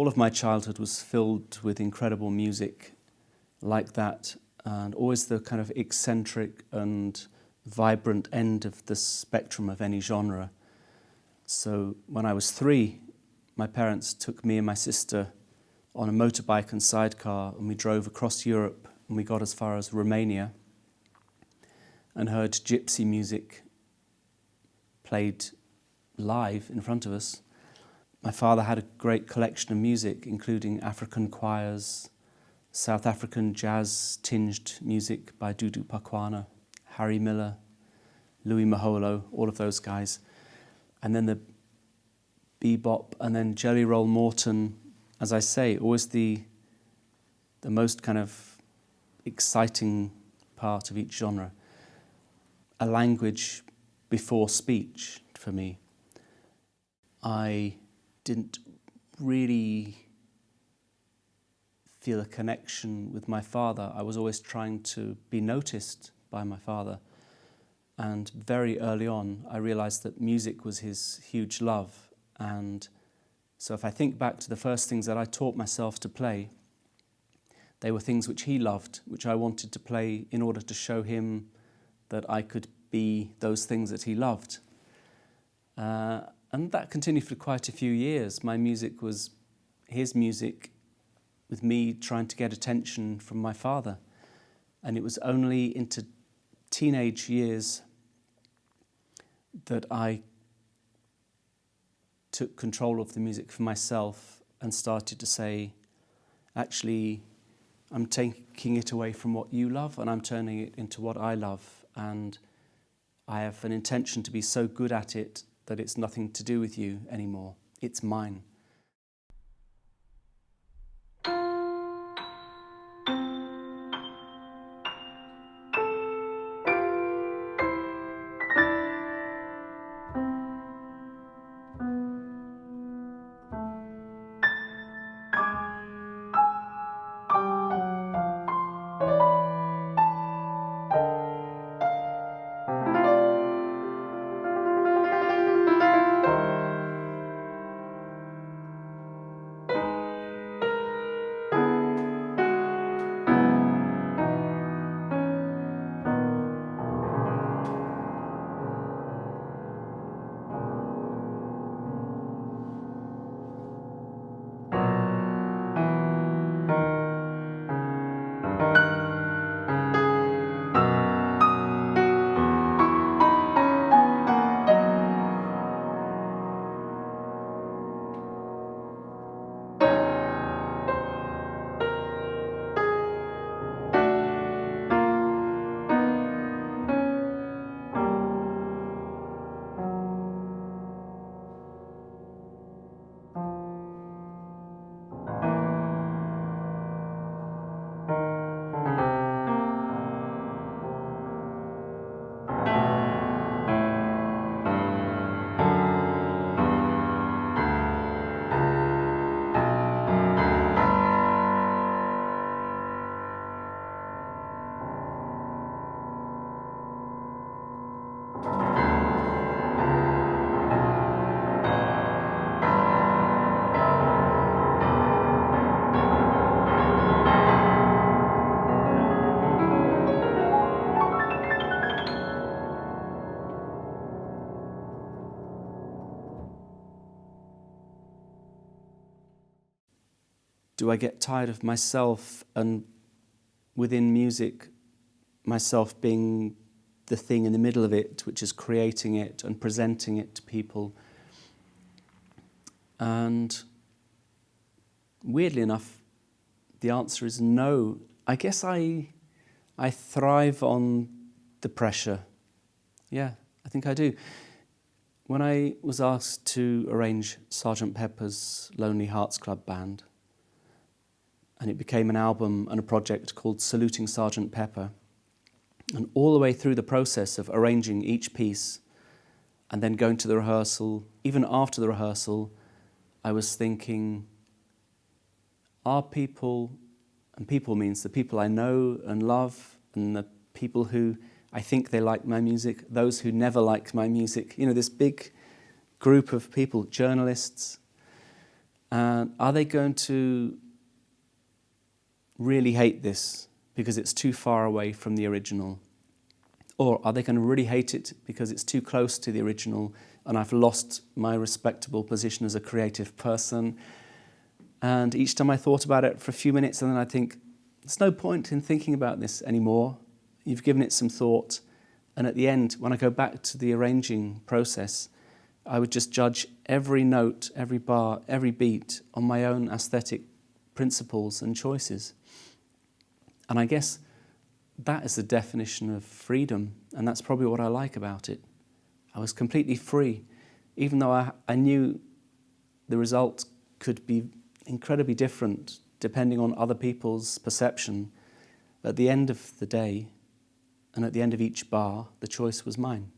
of my childhood was filled with incredible music like that, and always the kind of eccentric and vibrant end of the spectrum of any genre. So when I was 3, my parents took me and my sister on a motorbike and sidecar, and we drove across Europe, and we got as far as Romania and heard gypsy music played live in front of us. My father had a great collection of music, including African choirs, South African jazz-tinged music by Dudu Pakwana, Harry Miller, Louis Maholo, all of those guys. And then the bebop, and then Jelly Roll Morton, as I say, always the most kind of exciting part of each genre. A language before speech for me. I didn't really feel a connection with my father. I was always trying to be noticed by my father. And very early on, I realized that music was his huge love. And so if I think back to the first things that I taught myself to play, they were things which he loved, which I wanted to play in order to show him that I could be those things that he loved. And that continued for quite a few years. My music was his music, with me trying to get attention from my father. And it was only into teenage years that I took control of the music for myself and started to say, actually, I'm taking it away from what you love and I'm turning it into what I love. And I have an intention to be so good at it that it's nothing to do with you anymore. It's mine. Do I get tired of myself and within music, myself being the thing in the middle of it, which is creating it and presenting it to people? And weirdly enough, the answer is no. I guess I thrive on the pressure. Yeah, I think I do. When I was asked to arrange Sgt. Pepper's Lonely Hearts Club Band, and it became an album and a project called Saluting Sgt. Pepper, and all the way through the process of arranging each piece and then going to the rehearsal, even after the rehearsal, I was thinking, are people, and people means the people I know and love, and the people who I think they like my music, those who never liked my music, you know, this big group of people, journalists, And are they going to really hate this because it's too far away from the original? Or are they going to really hate it because it's too close to the original and I've lost my respectable position as a creative person? And each time I thought about it for a few minutes, and then I think, there's no point in thinking about this anymore. You've given it some thought. And at the end, when I go back to the arranging process, I would just judge every note, every bar, every beat on my own aesthetic principles and choices. And I guess that is the definition of freedom, and that's probably what I like about it. I was completely free, even though I knew the result could be incredibly different depending on other people's perception. At the end of the day, and at the end of each bar, the choice was mine.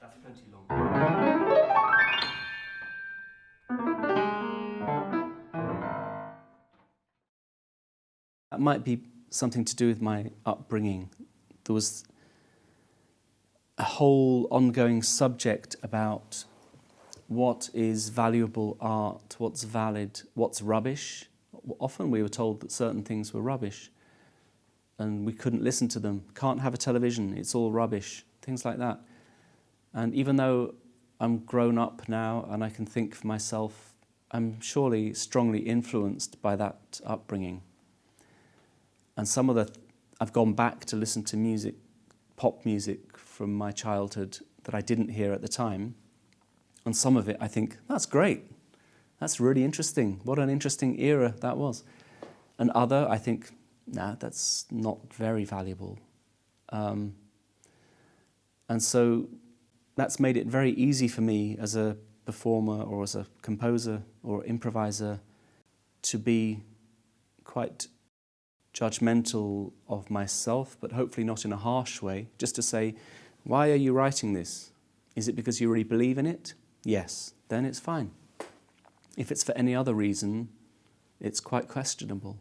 That's plenty long. That might be something to do with my upbringing. There was a whole ongoing subject about what is valuable art, what's valid, what's rubbish. Often we were told that certain things were rubbish and we couldn't listen to them. Can't have a television, it's all rubbish, things like that. And even though I'm grown up now and I can think for myself, I'm surely strongly influenced by that upbringing. And I've gone back to listen to music, pop music from my childhood that I didn't hear at the time. And some of it I think, that's great. That's really interesting. What an interesting era that was. And other, I think, nah, that's not very valuable. And so that's made it very easy for me as a performer or as a composer or improviser to be quite judgmental of myself, but hopefully not in a harsh way, just to say, why are you writing this? Is it because you really believe in it? Yes, then it's fine. If it's for any other reason, it's quite questionable.